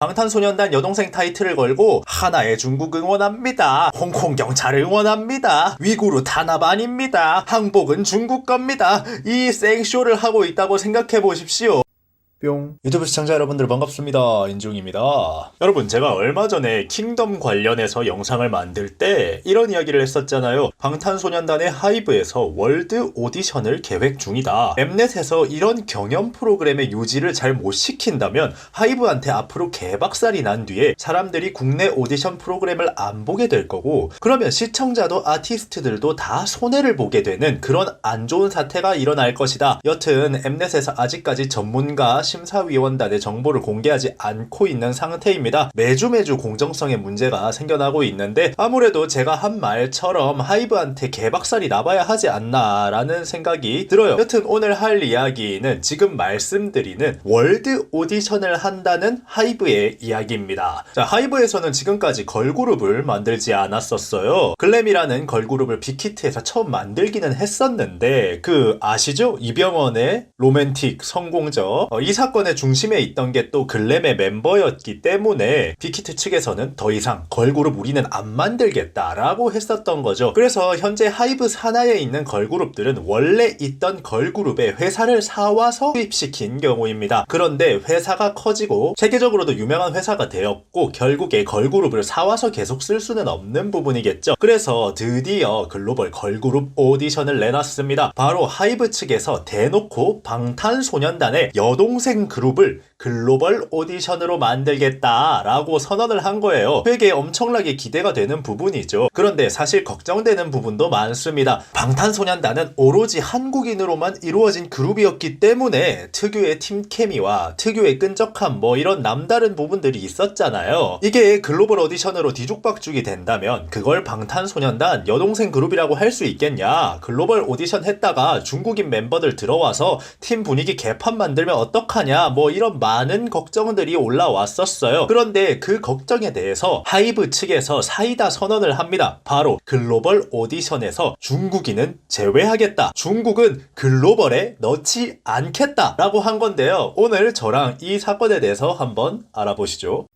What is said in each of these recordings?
방탄소년단 여동생 타이틀을 걸고 하나의 중국 응원합니다. 홍콩 경찰 응원합니다. 위구르 탄압 아닙니다. 항복은 중국 겁니다. 이 생쇼를 하고 있다고 생각해 보십시오. 뿅. 유튜브 시청자 여러분들 반갑습니다. 인중입니다. 여러분, 제가 얼마 전에 킹덤 관련해서 영상을 만들 때 이런 이야기를 했었잖아요. 방탄소년단의 하이브에서 월드 오디션을 계획 중이다. 엠넷에서 이런 경연 프로그램의 유지를 잘 못 시킨다면 하이브한테 앞으로 개박살이 난 뒤에 사람들이 국내 오디션 프로그램을 안 보게 될 거고, 그러면 시청자도 아티스트들도 다 손해를 보게 되는 그런 안 좋은 사태가 일어날 것이다. 여튼 엠넷에서 아직까지 전문가 심사위원단의 정보를 공개하지 않고 있는 상태입니다. 매주 공정성의 문제가 생겨나고 있는데, 아무래도 제가 한 말처럼 하이브한테 개박살이 나봐야 하지 않나 라는 생각이 들어요. 여튼 오늘 할 이야기는 지금 말씀드리는 월드 오디션을 한다는 하이브의 이야기입니다. 자, 하이브에서는 지금까지 걸그룹을 만들지 않았었어요. 글램이라는 걸그룹을 빅히트에서 처음 만들기는 했었는데, 아시죠? 이병헌의 로맨틱 성공적, 이 사건의 중심에 있던 게 또 글램의 멤버였기 때문에 빅히트 측에서는 더 이상 걸그룹 우리는 안 만들겠다라고 했었던 거죠. 그래서 현재 하이브 산하에 있는 걸그룹들은 원래 있던 걸그룹의 회사를 사와서 수입시킨 경우입니다. 그런데 회사가 커지고 세계적으로도 유명한 회사가 되었고, 결국에 걸그룹을 사와서 계속 쓸 수는 없는 부분이겠죠. 그래서 드디어 글로벌 걸그룹 오디션을 내놨습니다. 바로 하이브 측에서 대놓고 방탄소년단의 여동생 그룹을 글로벌 오디션으로 만들겠다라고 선언을 한 거예요. 되게 엄청나게 기대가 되는 부분이죠. 그런데 사실 걱정되는 부분도 많습니다. 방탄소년단은 오로지 한국인으로만 이루어진 그룹이었기 때문에 특유의 팀 케미와 특유의 끈적함, 이런 남다른 부분들이 있었잖아요. 이게 글로벌 오디션으로 뒤죽박죽이 된다면 그걸 방탄소년단 여동생 그룹이라고 할 수 있겠냐? 글로벌 오디션 했다가 중국인 멤버들 들어와서 팀 분위기 개판 만들면 어떡하냐? 이런 많은 걱정들이 올라왔었어요. 그런데 그 걱정에 대해서 하이브 측에서 사이다 선언을 합니다. 바로 글로벌 오디션에서 중국인은 제외하겠다. 중국은 글로벌에 넣지 않겠다 라고 한 건데요. 오늘 저랑 이 사건에 대해서 한번 알아보시죠.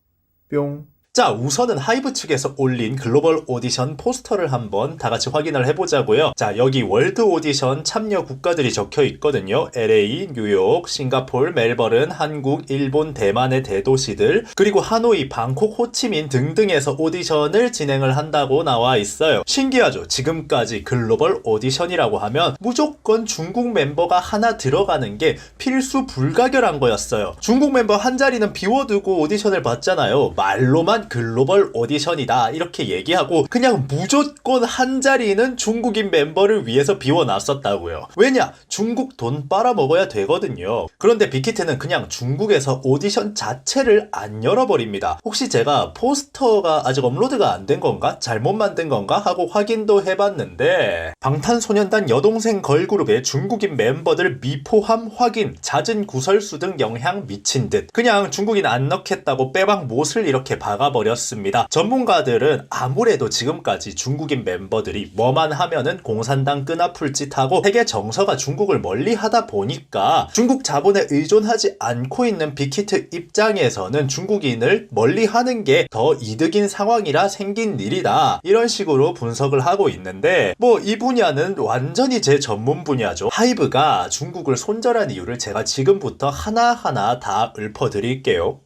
뿅. 자, 우선은 하이브 측에서 올린 글로벌 오디션 포스터를 한번 다 같이 확인을 해보자고요. 자, 여기 월드 오디션 참여 국가들이 적혀 있거든요. LA, 뉴욕, 싱가폴, 멜버른, 한국, 일본, 대만의 대도시들, 그리고 하노이, 방콕, 호치민 등등에서 오디션을 진행을 한다고 나와 있어요. 신기하죠? 지금까지 글로벌 오디션이라고 하면 무조건 중국 멤버가 하나 들어가는 게 필수 불가결한 거였어요. 중국 멤버 한 자리는 비워두고 오디션을 봤잖아요. 말로만 글로벌 오디션이다 이렇게 얘기하고 그냥 무조건 한 자리는 중국인 멤버를 위해서 비워놨었다고요. 왜냐? 중국 돈 빨아먹어야 되거든요. 그런데 빅히트는 그냥 중국에서 오디션 자체를 안 열어버립니다. 혹시 제가 포스터가 아직 업로드가 안 된 건가? 잘못 만든 건가? 하고 확인도 해봤는데, 방탄소년단 여동생 걸그룹의 중국인 멤버들 미포함 확인, 잦은 구설수 등 영향 미친 듯 그냥 중국인 안 넣겠다고 빼박 못을 이렇게 박아버렸습니다. 전문가들은 아무래도 지금까지 중국인 멤버들이 뭐만 하면은 공산당 끈아풀 짓하고 세계 정서가 중국을 멀리 하다 보니까 중국 자본에 의존하지 않고 있는 빅히트 입장에서는 중국인을 멀리 하는 게 더 이득인 상황이라 생긴 일이다. 이런 식으로 분석을 하고 있는데, 이 분야는 완전히 제 전문 분야죠. 하이브가 중국을 손절한 이유를 제가 지금부터 하나하나 다 읊어드릴게요.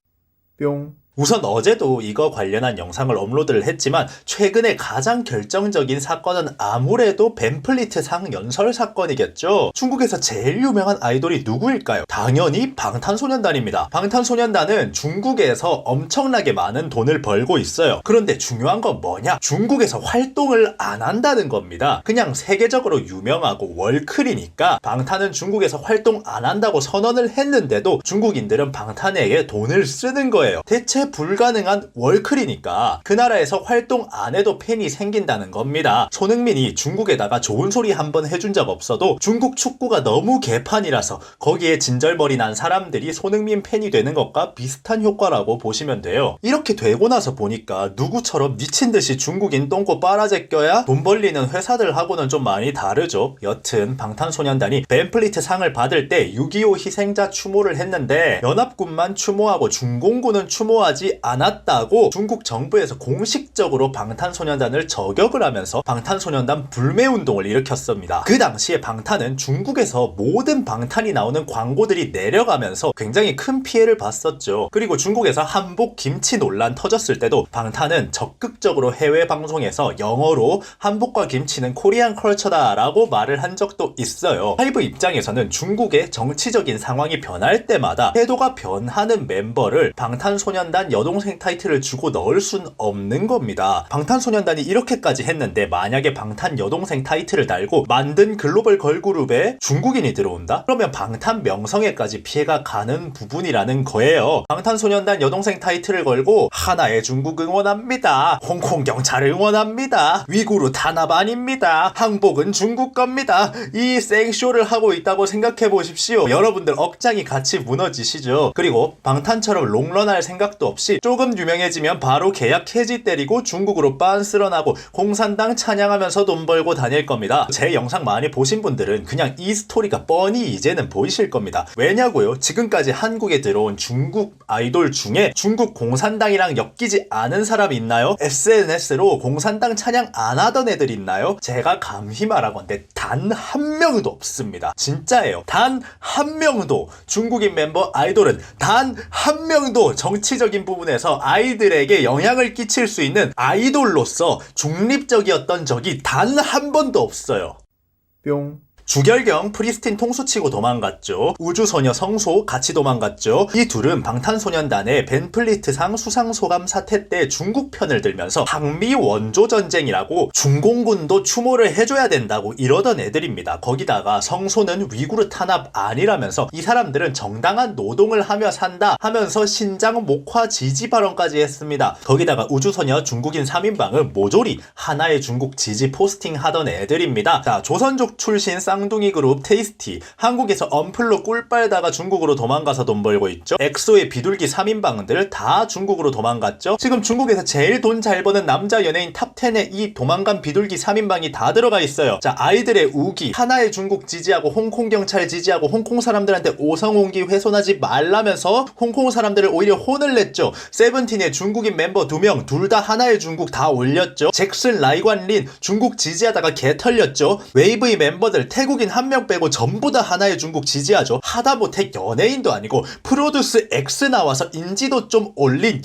뿅. 우선 어제도 이거 관련한 영상을 업로드를 했지만, 최근에 가장 결정적인 사건은 아무래도 벤플리트 상 연설 사건이겠죠. 중국에서 제일 유명한 아이돌이 누구일까요? 당연히 방탄소년단입니다. 방탄소년단은 중국에서 엄청나게 많은 돈을 벌고 있어요. 그런데 중요한 건 뭐냐? 중국에서 활동을 안 한다는 겁니다. 그냥 세계적으로 유명하고 월클이니까 방탄은 중국에서 활동 안 한다고 선언을 했는데도 중국인들은 방탄에게 돈을 쓰는 거예요. 대체 불가능한 월클이니까 그 나라에서 활동 안 해도 팬이 생긴다는 겁니다. 손흥민이 중국에다가 좋은 소리 한번 해준 적 없어도 중국 축구가 너무 개판이라서 거기에 진절머리 난 사람들이 손흥민 팬이 되는 것과 비슷한 효과라고 보시면 돼요. 이렇게 되고 나서 보니까 누구처럼 미친듯이 중국인 똥꼬 빨아제껴야 돈 벌리는 회사들하고는 좀 많이 다르죠. 여튼 방탄소년단이 벤플리트 상을 받을 때 6.25 희생자 추모를 했는데 연합군만 추모하고 중공군은 추모하지 허락하지 않았다고 중국 정부에서 공식적으로 방탄소년단을 저격을 하면서 방탄소년단 불매운동을 일으켰습니다. 그 당시에 방탄은 중국에서 모든 방탄이 나오는 광고들이 내려가면서 굉장히 큰 피해를 봤었죠. 그리고 중국에서 한복 김치 논란 터졌을 때도 방탄은 적극적으로 해외 방송에서 영어로 한복과 김치는 코리안 컬처다 라고 말을 한 적도 있어요. 하이브 입장에서는 중국의 정치적인 상황이 변할 때마다 태도가 변하는 멤버를 방탄소년단 여동생 타이틀을 주고 넣을 순 없는 겁니다. 방탄소년단이 이렇게까지 했는데 만약에 방탄 여동생 타이틀을 달고 만든 글로벌 걸그룹에 중국인이 들어온다? 그러면 방탄 명성에까지 피해가 가는 부분이라는 거예요. 방탄소년단 여동생 타이틀을 걸고 하나의 중국 응원합니다. 홍콩 경찰 응원합니다. 위구르 탄압 아닙니다. 항복은 중국 겁니다. 이 생쇼를 하고 있다고 생각해 보십시오. 여러분들 억장이 같이 무너지시죠. 그리고 방탄처럼 롱런할 생각도 없이 조금 유명해지면 바로 계약 해지 때리고 중국으로 빤스런하고 공산당 찬양하면서 돈 벌고 다닐 겁니다. 제 영상 많이 보신 분들은 그냥 이 스토리가 뻔히 이제는 보이실 겁니다. 왜냐고요? 지금까지 한국에 들어온 중국 아이돌 중에 중국 공산당이랑 엮이지 않은 사람이 있나요? SNS로 공산당 찬양 안 하던 애들 있나요? 제가 감히 말하건대 단 한 명도 없습니다. 진짜예요. 단 한 명도 중국인 멤버 아이돌은 단 한 명도 정치적인 부분에서 아이들에게 영향을 끼칠 수 있는 아이돌로서 중립적이었던 적이 단 한 번도 없어요. 뿅. 주결경 프리스틴 통수치고 도망갔죠. 우주소녀 성소 같이 도망갔죠. 이 둘은 방탄소년단의 벤플리트상 수상소감 사태 때 중국 편을 들면서 항미 원조전쟁이라고 중공군도 추모를 해줘야 된다고 이러던 애들입니다. 거기다가 성소는 위구르 탄압 아니라면서 이 사람들은 정당한 노동을 하며 산다 하면서 신장 목화 지지 발언까지 했습니다. 거기다가 우주소녀 중국인 3인방은 모조리 하나의 중국 지지 포스팅 하던 애들입니다. 자, 조선족 출신 쌍둥이 그룹 테이스티, 한국에서 언플로 꿀 빨다가 중국으로 도망가서 돈 벌고 있죠. 엑소의 비둘기 3인방들 다 중국으로 도망갔죠. 지금 중국에서 제일 돈 잘 버는 남자 연예인 탑10에 이 도망간 비둘기 3인방이 다 들어가 있어요. 자, 아이들의 우기, 하나의 중국 지지하고 홍콩 경찰 지지하고 홍콩 사람들한테 오성홍기 훼손하지 말라면서 홍콩 사람들을 오히려 혼을 냈죠. 세븐틴의 중국인 멤버 2명 둘 다 하나의 중국 다 올렸죠. 잭슨 라이관린 중국 지지하다가 개 털렸죠. 웨이브의 멤버들 태국인 한 명 빼고 전부 다 하나의 중국 지지하죠. 하다못해 연예인도 아니고 프로듀스 X 나와서 인지도 좀 올린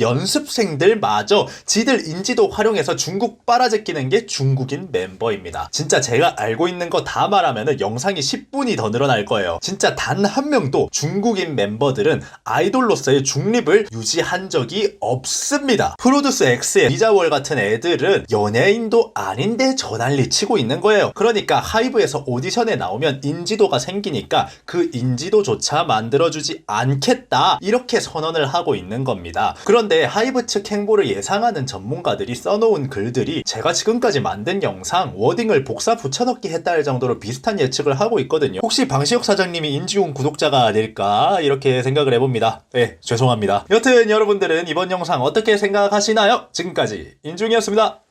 연습생들마저 지들 인지도 활용해서 중국 빨아제끼는 게 중국인 멤버입니다. 진짜 제가 알고 있는 거 다 말하면 영상이 10분이 더 늘어날 거예요. 진짜 단 한 명도 중국인 멤버들은 아이돌로서의 중립을 유지한 적이 없습니다. 프로듀스 X의 리자월 같은 애들은 연예인도 아닌데 저 난리 치고 있는 거예요. 그러니까 하이브에서 오디션에 나오면 인지도가 생기니까 그 인지도조차 만들어주지 않겠다 이렇게 선언을 하고 있는 겁니다. 그런데 하이브 측 행보를 예상하는 전문가들이 써놓은 글들이 제가 지금까지 만든 영상 워딩을 복사 붙여넣기 했다할 정도로 비슷한 예측을 하고 있거든요. 혹시 방시혁 사장님이 인지용 구독자가 아닐까 이렇게 생각을 해봅니다. 네, 죄송합니다. 여튼 여러분들은 이번 영상 어떻게 생각하시나요? 지금까지 인중이었습니다.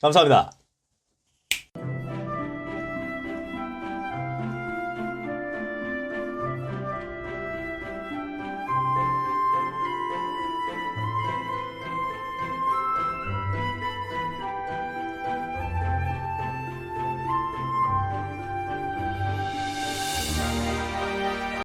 감사합니다.